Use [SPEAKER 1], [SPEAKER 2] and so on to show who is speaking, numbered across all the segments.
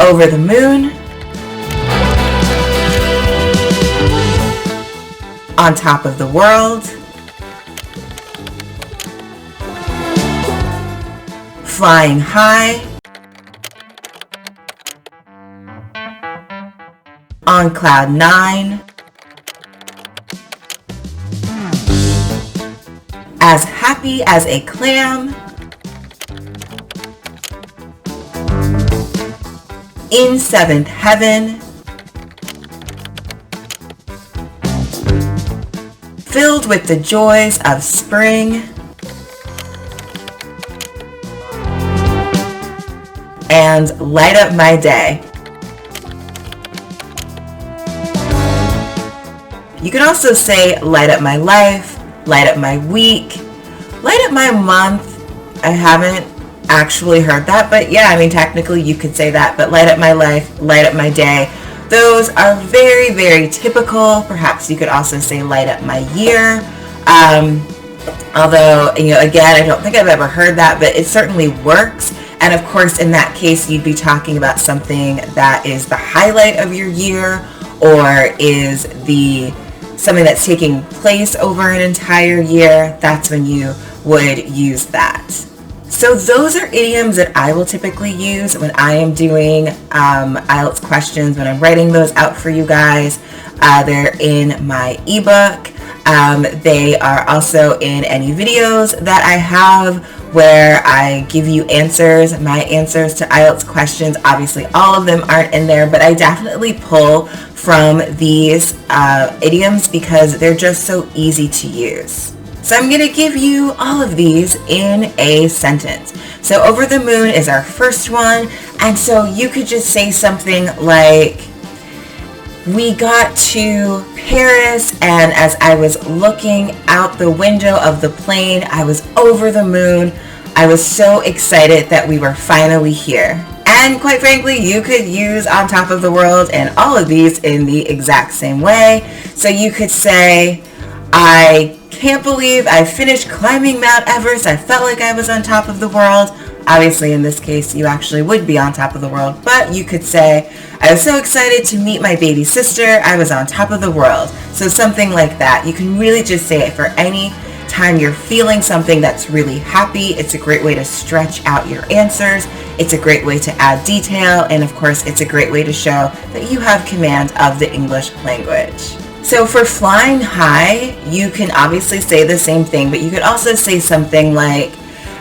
[SPEAKER 1] over the moon, on top of the world, flying high, on cloud 9, as happy as a clam, in seventh heaven, filled with the joys of spring, and light up my day. You can also say light up my life, light up my week, light up my month. I haven't actually heard that, but yeah, I mean, technically you could say that, but light up my life, light up my day. Those are very, very typical. Perhaps you could also say light up my year. Although, again, I don't think I've ever heard that, but it certainly works. And of course, in that case, you'd be talking about something that is the highlight of your year, or is something that's taking place over an entire year. That's when you would use that. So those are idioms that I will typically use when I am doing IELTS questions, when I'm writing those out for you guys. They're in my ebook. They are also in any videos that I have where I give you answers, my answers to IELTS questions. Obviously, all of them aren't in there, but I definitely pull from these idioms because they're just so easy to use. So I'm going to give you all of these in a sentence. So over the moon is our first one. And so you could just say something like, we got to Paris, and as I was looking out the window of the plane, I was over the moon. I was so excited that we were finally here. And quite frankly, you could use on top of the world and all of these in the exact same way. So you could say, I can't believe I finished climbing Mount Everest. I felt like I was on top of the world. Obviously, in this case, you actually would be on top of the world, but you could say, I was so excited to meet my baby sister. I was on top of the world. So something like that. You can really just say it for any time you're feeling something that's really happy. It's a great way to stretch out your answers. It's a great way to add detail. And of course, it's a great way to show that you have command of the English language. So for flying high, you can obviously say the same thing, but you could also say something like,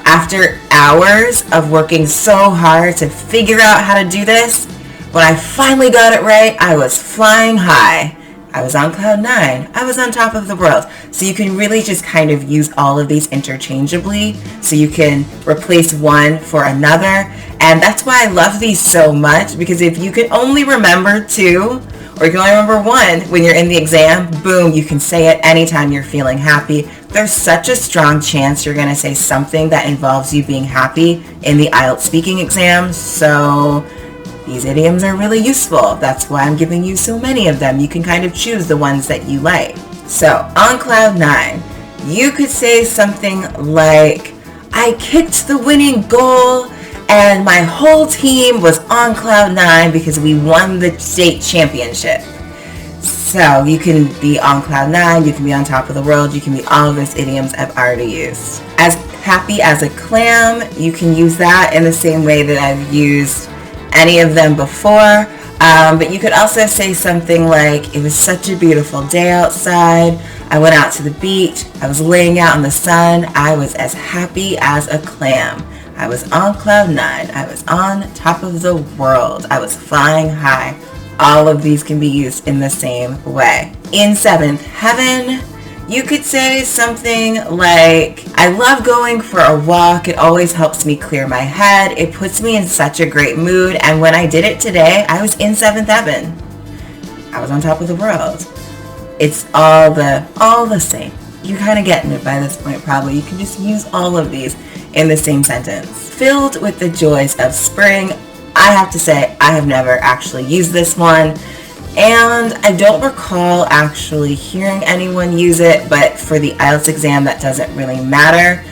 [SPEAKER 1] after hours of working so hard to figure out how to do this, when I finally got it right, I was flying high. I was on cloud 9. I was on top of the world. So you can really just kind of use all of these interchangeably. So you can replace one for another. And that's why I love these so much, because if you can only remember two, or you can only remember one when you're in the exam, boom, you can say it anytime you're feeling happy. There's such a strong chance you're going to say something that involves you being happy in the IELTS speaking exam. So these idioms are really useful. That's why I'm giving you so many of them. You can kind of choose the ones that you like. So on cloud 9, you could say something like, I kicked the winning goal and my whole team was on cloud 9 because we won the state championship. So you can be on cloud 9, you can be on top of the world, you can be all of those idioms I've already used. As happy as a clam, you can use that in the same way that I've used any of them before. But you could also say something like, it was such a beautiful day outside. I went out to the beach. I was laying out in the sun. I was as happy as a clam. I was on cloud 9. I was on top of the world. I was flying high. All of these can be used in the same way. In seventh heaven, you could say something like, I love going for a walk. It always helps me clear my head. It puts me in such a great mood. And when I did it today, I was in seventh heaven. I was on top of the world. It's all the same. You're kind of getting it by this point, probably. You can just use all of these in the same sentence. Filled with the joys of spring. I have to say, I have never actually used this one, and I don't recall actually hearing anyone use it, but for the IELTS exam, that doesn't really matter.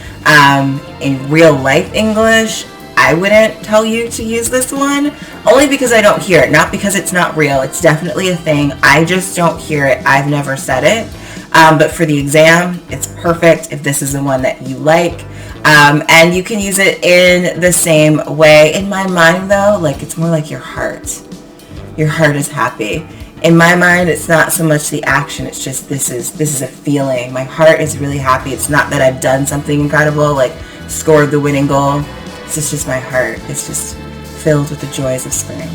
[SPEAKER 1] In real life English, I I wouldn't tell you to use this one, only because I don't hear it, not because it's not real. It's definitely a thing. I just don't hear it. I've never said it. But for the exam, it's perfect if this is the one that you like. And you can use it in the same way. In my mind, though, like, it's more like your heart. Your heart is happy. In my mind, it's not so much the action. It's just this is a feeling. My heart is really happy. It's not that I've done something incredible, like scored the winning goal. It's just my heart. It's just filled with the joys of spring.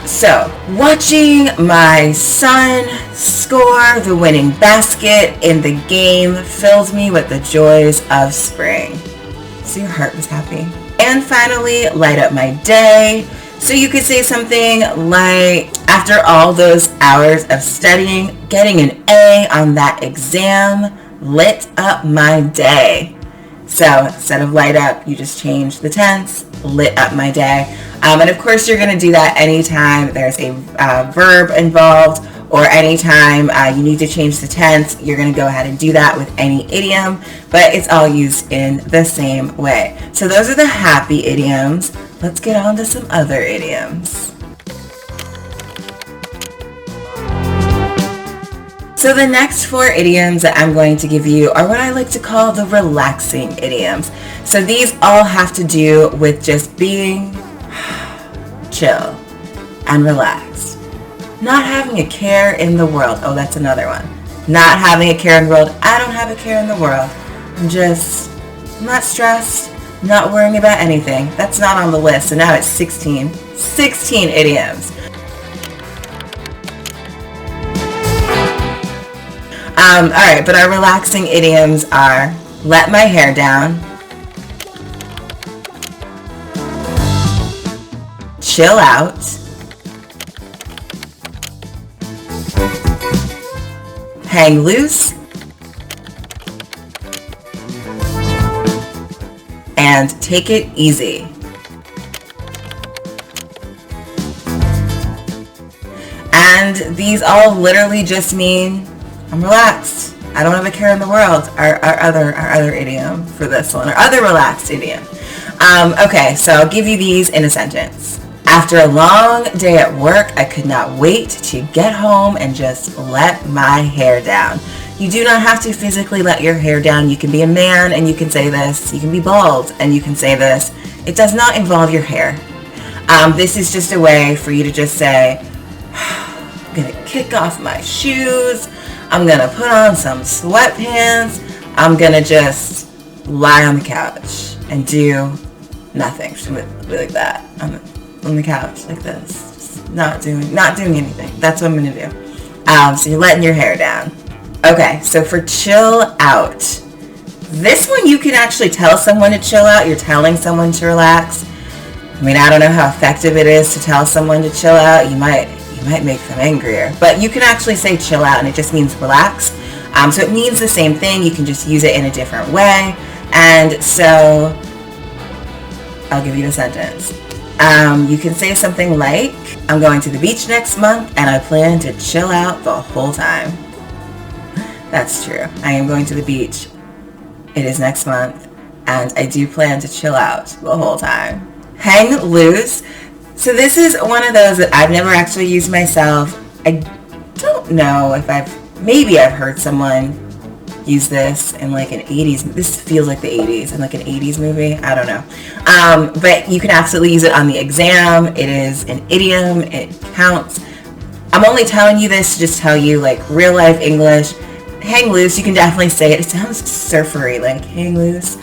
[SPEAKER 1] So watching my son score the winning basket in the game filled me with the joys of spring. So your heart was happy. And finally, light up my day. So you could say something like, after all those hours of studying, getting an A on that exam lit up my day. So instead of light up, you just change the tense, lit up my day. And of course, you're going to do that anytime there's a verb involved, or anytime you need to change the tense. You're going to go ahead and do that with any idiom, but it's all used in the same way. So those are the happy idioms. Let's get on to some other idioms. So the next 4 idioms that I'm going to give you are what I like to call the relaxing idioms. So these all have to do with just being chill and relaxed. Not having a care in the world. Oh, that's another one. Not having a care in the world. I don't have a care in the world. I'm not stressed, not worrying about anything. That's not on the list. So now it's 16 idioms. Alright, but our relaxing idioms are let my hair down, chill out, hang loose, and take it easy. And these all literally just mean I'm relaxed. I don't have a care in the world. Our other idiom for this one, our other relaxed idiom. Okay, so I'll give you these in a sentence. After a long day at work, I could not wait to get home and just let my hair down. You do not have to physically let your hair down. You can be a man and you can say this. You can be bald and you can say this. It does not involve your hair. This is just a way for you to just say, I'm going to kick off my shoes. I'm going to put on some sweatpants. I'm going to just lie on the couch and do nothing. Just like that. On the couch like this. Just not doing anything. That's what I'm going to do. So you're letting your hair down. Okay, so for chill out. This one you can actually tell someone to chill out. You're telling someone to relax. I mean, I don't know how effective it is to tell someone to chill out. You might make them angrier, but you can actually say chill out and it just means relax. So it means the same thing. You can just use it in a different way. And so I'll give you the sentence. You can say something like, I'm going to the beach next month and I plan to chill out the whole time. That's true. I am going to the beach. It is next month and I do plan to chill out the whole time. Hang loose. So this is one of those that I've never actually used myself. I don't know if maybe I've heard someone use this in like an 80s, this feels like the 80s, in like an 80s movie, I don't know. But you can absolutely use it on the exam. It is an idiom, it counts. I'm only telling you this to just tell you like real life English. Hang loose, you can definitely say it. It sounds surfery, like hang loose.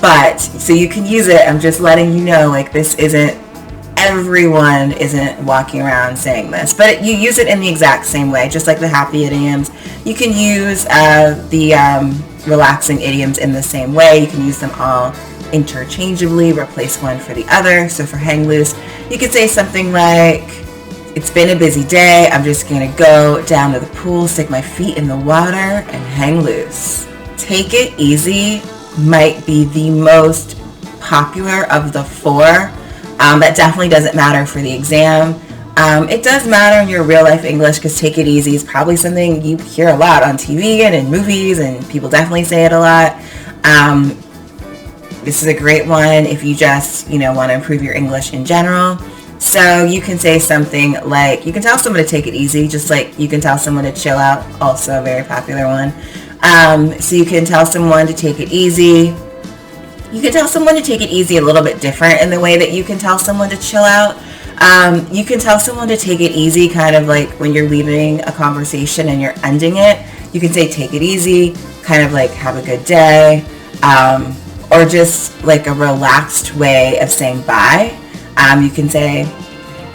[SPEAKER 1] But, so you can use it. I'm just letting you know, like, everyone isn't walking around saying this. But you use it in the exact same way, just like the happy idioms. You can use the relaxing idioms in the same way. You can use them all interchangeably, replace one for the other. So for hang loose, you could say something like, it's been a busy day. I'm just going to go down to the pool, stick my feet in the water, and hang loose. Take it easy might be the most popular of the 4. That definitely doesn't matter for the exam. It does matter in your real life English because take it easy is probably something you hear a lot on TV and in movies, and people definitely say it a lot. This is a great one if you just, want to improve your English in general. So you can say something like, you can tell someone to take it easy, just like you can tell someone to chill out, also a very popular one. So you can tell someone to take it easy. You can tell someone to take it easy a little bit different in the way that you can tell someone to chill out. You can tell someone to take it easy kind of like when you're leaving a conversation and you're ending it. You can say take it easy, kind of like have a good day, or just like a relaxed way of saying bye. You can say,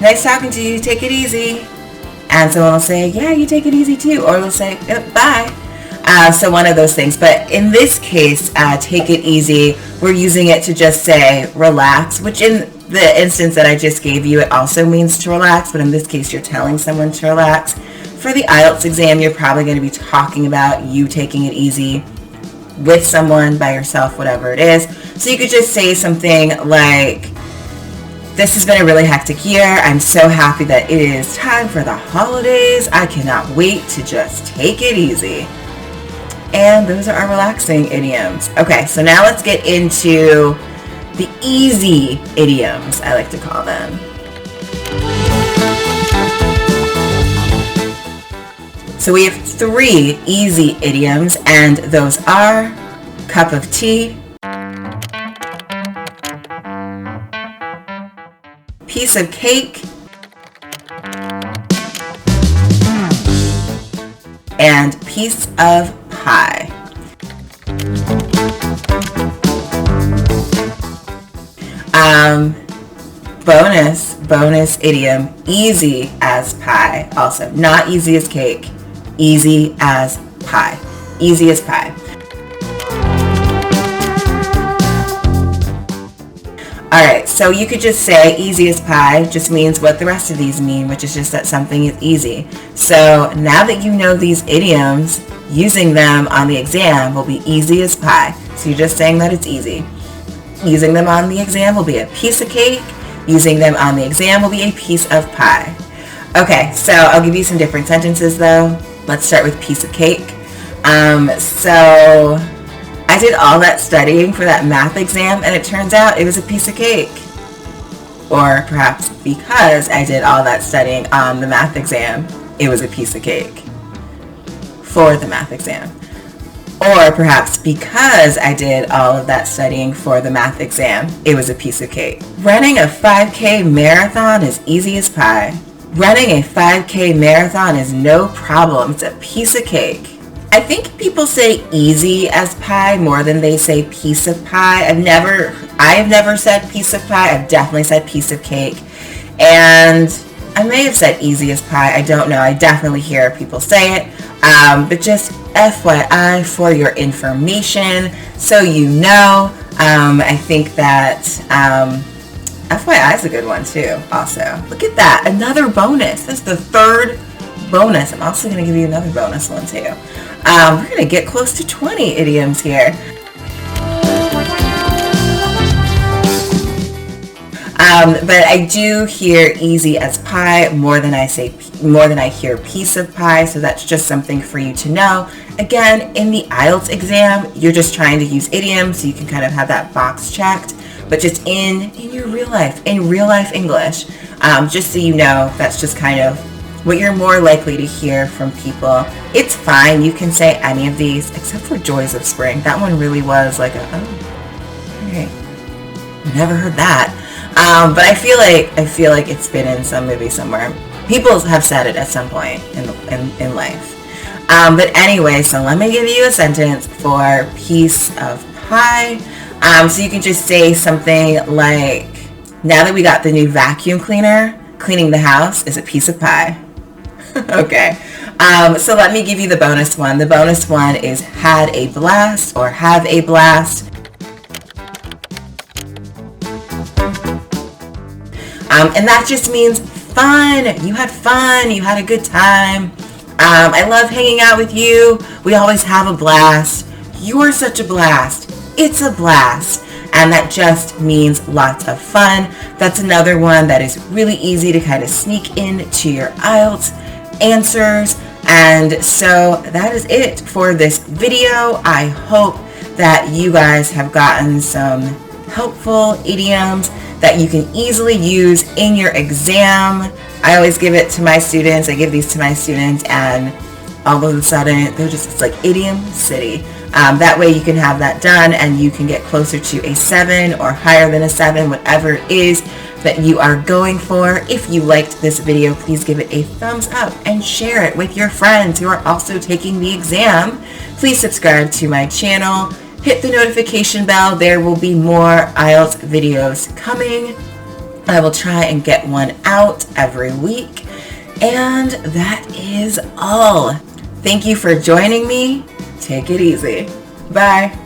[SPEAKER 1] nice talking to you, take it easy. And someone will say, yeah, you take it easy too. Or they'll say, yep, bye. So one of those things. But in this case, take it easy, we're using it to just say relax, which in the instance that I just gave you, it also means to relax. But in this case, you're telling someone to relax. For the IELTS exam, you're probably going to be talking about you taking it easy with someone, by yourself, whatever it is. So you could just say something like, this has been a really hectic year. I'm so happy that it is time for the holidays. I cannot wait to just take it easy. And those are our relaxing idioms. Okay, so now let's get into the easy idioms, I like to call them. So we have 3 easy idioms, and those are cup of tea, piece of cake, and piece of pie. Bonus idiom, easy as pie. Also, not easy as cake, easy as pie. Easy as pie. Alright, so you could just say easy as pie just means what the rest of these mean, which is just that something is easy. So now that you know these idioms, using them on the exam will be easy as pie. So you're just saying that it's easy. Using them on the exam will be a piece of cake. Using them on the exam will be a piece of pie. Okay, so I'll give you some different sentences though. Let's start with piece of cake. So I did all that studying for that math exam and it turns out it was a piece of cake. Or perhaps because I did all that studying on the math exam, it was a piece of cake for the math exam. Or perhaps because I did all of that studying for the math exam, it was a piece of cake. Running a 5K marathon is easy as pie. Running a 5K marathon is no problem. It's a piece of cake. I think people say easy as pie more than they say piece of pie. I've never said piece of pie. I've definitely said piece of cake. And I may have said easy as pie. I don't know. I definitely hear people say it. But just FYI for your information, so you know. I think that FYI is a good one too, also. Look at that. Another bonus. That's the 3rd bonus. I'm also going to give you another bonus one too. We're going to get close to 20 idioms here. But I do hear easy as pie more than I hear piece of pie, so that's just something for you to know. Again, in the IELTS exam, you're just trying to use idioms so you can kind of have that box checked, but just in your real life English, just so you know, that's just kind of what you're more likely to hear from people. It's fine, you can say any of these except for Joys of Spring. That one really was like okay, never heard that. But I feel like it's been in some movie somewhere. People have said it at some point in life. But anyway, so let me give you a sentence for piece of pie. So you can just say something like, now that we got the new vacuum cleaner, cleaning the house is a piece of pie. Okay. So let me give you the bonus one. The bonus one is had a blast or have a blast. And that just means fun. You had fun. You had a good time. I love hanging out with you. We always have a blast. You are such a blast. It's a blast. And that just means lots of fun. That's another one that is really easy to kind of sneak into your IELTS answers. And so that is it for this video. I hope that you guys have gotten some helpful idioms that you can easily use in your exam. I always give it to my students. I give these to my students, and all of a sudden they're just, it's like idiom city. That way you can have that done and you can get closer to a 7 or higher than a 7, whatever it is that you are going for. If you liked this video, please give it a thumbs up and share it with your friends who are also taking the exam. Please subscribe to my channel. Hit the notification bell. There will be more IELTS videos coming. I will try and get one out every week. And that is all. Thank you for joining me. Take it easy. Bye.